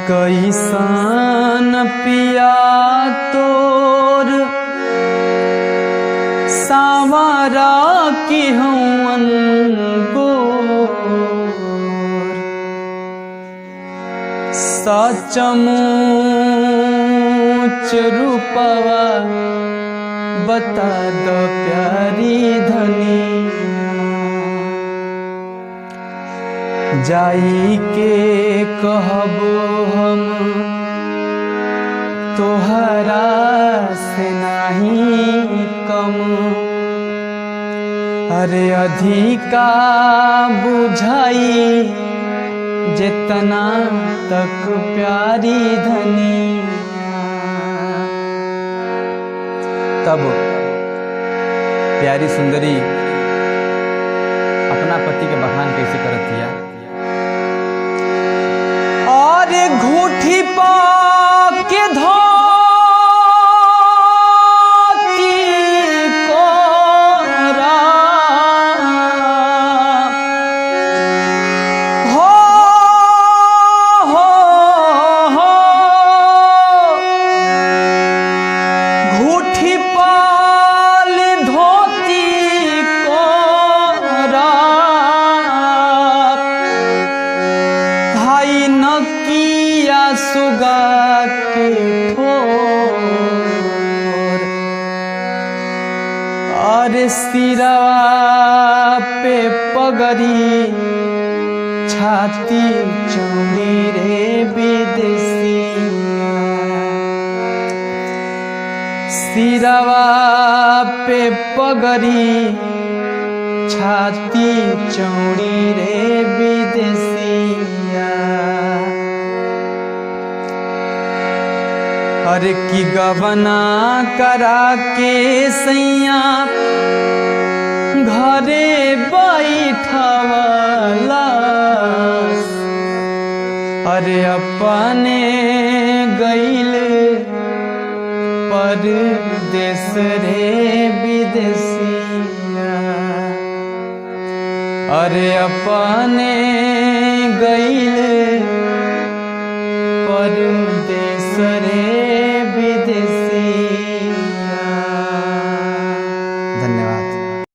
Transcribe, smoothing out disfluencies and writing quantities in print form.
कैसन पिया तोर सावरा की हवन गोर सचमुच रूपवा बता दो प्यारी धनी जाई के कहबो हम तोहरा से नहीं कम अरे अधिका बुझाई जितना तक प्यारी धनी। तब प्यारी सुंदरी अपना पति के बखान कैसे करत दिया और घूठी पा के धोती कोरा हो घूठी पाल धोती कोरा भाई नकिया सुगा के ठोर और सिरवा पे पगड़ी छाती चौड़ी रे विदेशी सिरवा पे पगड़ी छाती चौड़ी रे विदेशिया अरे की गवना करा के सैया घरे बैठवला अरे अपने गईले परदेस रे विदेशिया अरे अपने